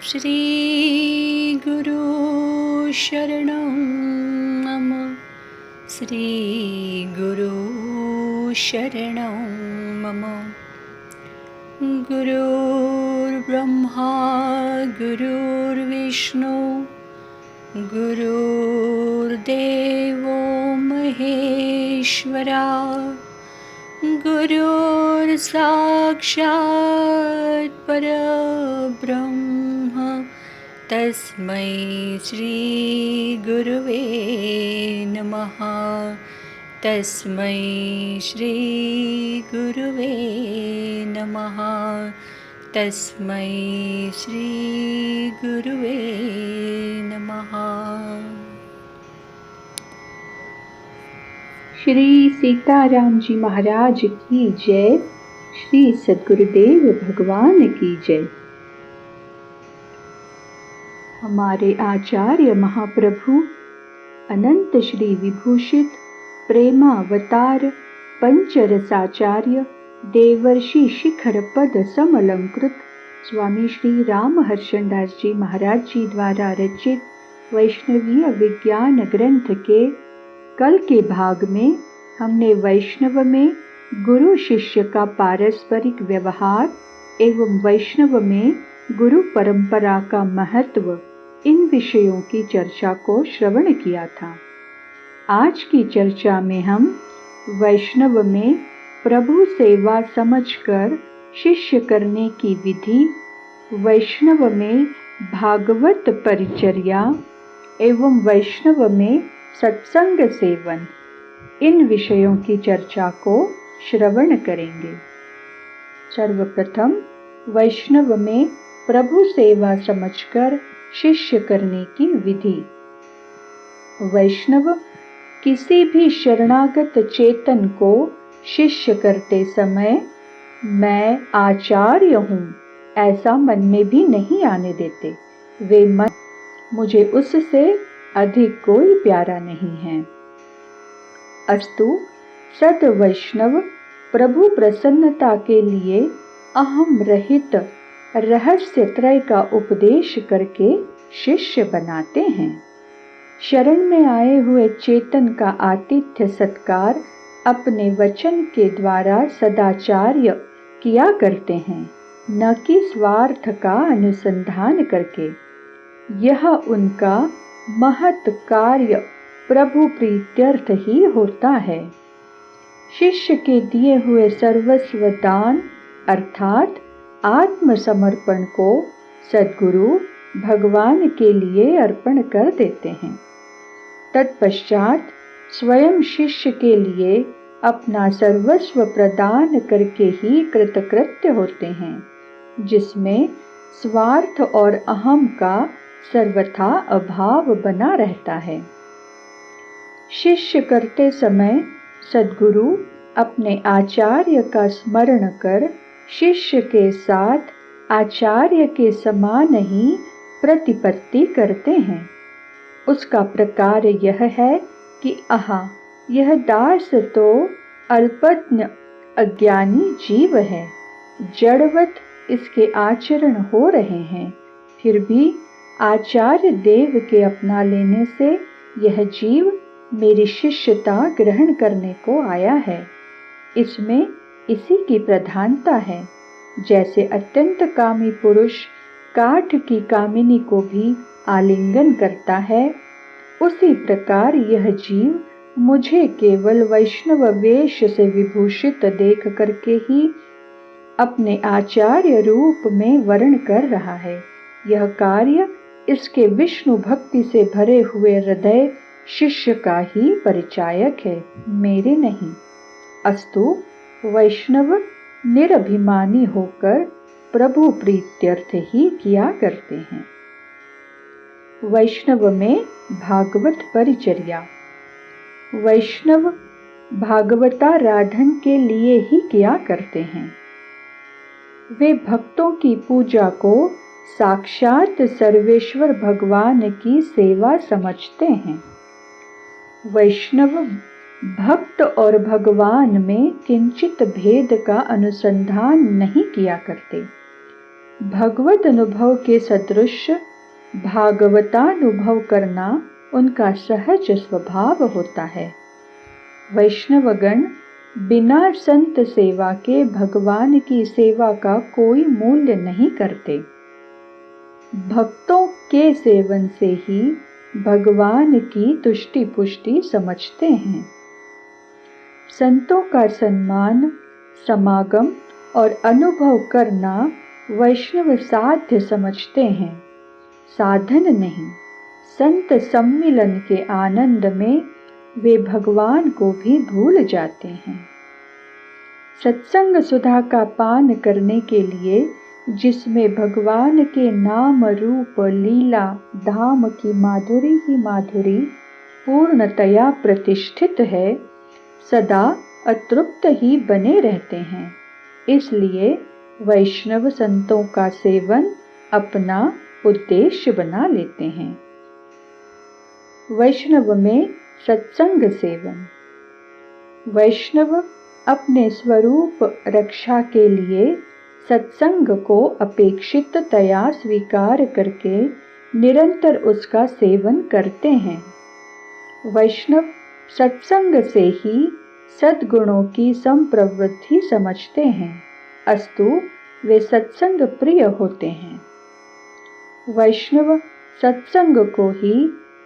श्री गुरु शरणं मम। श्री गुरु शरणं मम। गुरुर्ब्रह्मा गुरुर्विष्णु गुरुर्देवो महेश्वरा। गुरुर्साक्षात् परब्रह्म तस्मै श्री गुरुवे नमः। तस्मै श्री गुरुवे नमः। तस्मै श्री गुरुवे नमः। श्री सीताराम जी महाराज की जय। श्री सद्गुरुदेव भगवान की जय। हमारे आचार्य महाप्रभु अनंत श्री विभूषित प्रेमावतार पंचरसाचार्य देवर्षि शिखर पद समलंकृत स्वामी श्री रामहर्षणदास जी महाराज जी द्वारा रचित वैष्णवीय विज्ञान ग्रंथ के कल के भाग में हमने वैष्णव में गुरु शिष्य का पारस्परिक व्यवहार एवं वैष्णव में गुरु परंपरा का महत्व, इन विषयों की चर्चा को श्रवण किया था। आज की चर्चा में हम वैष्णव में प्रभु सेवा समझकर शिष्य करने की विधि, वैष्णव में भागवत परिचर्या एवं वैष्णव में सत्संग सेवन, इन विषयों की चर्चा को श्रवण करेंगे। सर्वप्रथम वैष्णव में प्रभु सेवा समझकर शिष्य करने की विधि। वैष्णव किसी भी शरणागत चेतन को शिष्य करते समय मैं आचार्य हूँ ऐसा मन में भी नहीं आने देते। वे मन मुझे उससे अधिक कोई प्यारा नहीं है। अस्तु सद वैष्णव प्रभु प्रसन्नता के लिए अहम रहित रहस्य त्रय का उपदेश करके शिष्य बनाते हैं। शरण में आए हुए चेतन का आतिथ्य सत्कार अपने वचन के द्वारा सदाचार्य किया करते हैं, न कि स्वार्थ का अनुसंधान करके। यह उनका महत् कार्य प्रभु प्रीत्यर्थ ही होता है। शिष्य के दिए हुए सर्वस्व दान अर्थात आत्मसमर्पण को सद्गुरु भगवान के लिए अर्पण कर देते हैं। तत्पश्चात स्वयं शिष्य के लिए अपना सर्वस्व प्रदान करके ही कृतकृत्य होते हैं, जिसमें स्वार्थ और अहम का सर्वथा अभाव बना रहता है। शिष्य करते समय सद्गुरु अपने आचार्य का स्मरण कर शिष्य के साथ आचार्य के समान ही प्रतिपत्ति करते हैं। उसका प्रकार यह है कि यह दास तो अल्पज्ञ अज्ञानी जीव है, जड़वत इसके आचरण हो रहे हैं, फिर भी आचार्य देव के अपना लेने से यह जीव मेरी शिष्यता ग्रहण करने को आया है। इसमें इसी की प्रधानता है। जैसे अत्यंत कामी पुरुष काठ की कामिनी को भी आलिंगन करता है, उसी प्रकार यह जीव मुझे केवल वैष्णव वेश से विभूषित देख करके ही अपने आचार्य रूप में वर्ण कर रहा है। यह कार्य इसके विष्णु भक्ति से भरे हुए हृदय शिष्य का ही परिचायक है, मेरे नहीं। अस्तु वैष्णव निरभिमानी होकर प्रभु प्रीत्यर्थ ही किया करते हैं। वैष्णव में भागवत परिचर्या। वैष्णव भागवताराधन के लिए ही किया करते हैं। वे भक्तों की पूजा को साक्षात सर्वेश्वर भगवान की सेवा समझते हैं। वैष्णव भक्त और भगवान में किंचित भेद का अनुसंधान नहीं किया करते। भगवत अनुभव के सदृश भागवतानुभव करना उनका सहज स्वभाव होता है। वैष्णवगण बिना संत सेवा के भगवान की सेवा का कोई मूल्य नहीं करते। भक्तों के सेवन से ही भगवान की तुष्टि पुष्टि समझते हैं। संतों का सम्मान, समागम और अनुभव करना वैष्णव साध्य समझते हैं, साधन नहीं। संत सम्मिलन के आनंद में वे भगवान को भी भूल जाते हैं। सत्संग सुधा का पान करने के लिए जिसमें भगवान के नाम रूप लीला धाम की माधुरी ही माधुरी पूर्णतया प्रतिष्ठित है, सदा अतृप्त ही बने रहते हैं। इसलिए वैष्णव संतों का सेवन अपना उद्देश्य बना लेते हैं। वैष्णव में सत्संग सेवन। वैष्णव अपने स्वरूप रक्षा के लिए सत्संग को अपेक्षिततया स्वीकार करके निरंतर उसका सेवन करते हैं। वैष्णव सत्संग से ही सद्गुणों की संप्रवृत्ति समझते हैं, अस्तु वे सत्संग प्रिय होते हैं। वैष्णव सत्संग को ही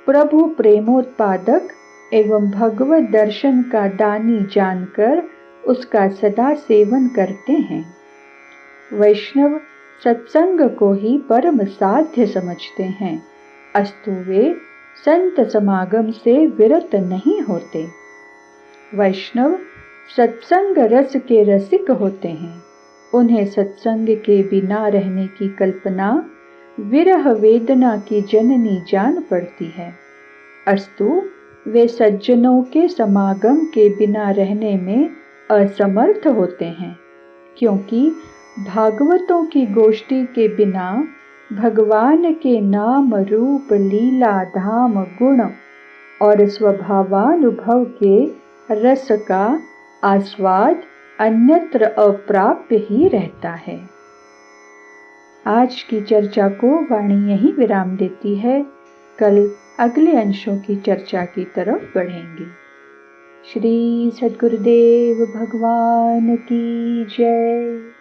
प्रभु प्रेमोत्पादक एवं भगवत दर्शन का दानी जानकर उसका सदा सेवन करते हैं। वैष्णव सत्संग को ही परम साध्य समझते हैं, अस्तु वे संत समागम से विरत नहीं होते। वैष्णव सत्संग रस के रसिक होते हैं। उन्हें सत्संग के बिना रहने की कल्पना विरह वेदना की जननी जान पड़ती है, अस्तु वे सज्जनों के समागम के बिना रहने में असमर्थ होते हैं, क्योंकि भागवतों की गोष्ठी के बिना भगवान के नाम रूप लीला धाम गुण और स्वभावानुभव के रस का आस्वाद अन्यत्र अप्राप्य ही रहता है। आज की चर्चा को वाणी यहीं विराम देती है। कल अगले अंशों की चर्चा की तरफ बढ़ेंगे। श्री सद्गुरुदेव भगवान की जय।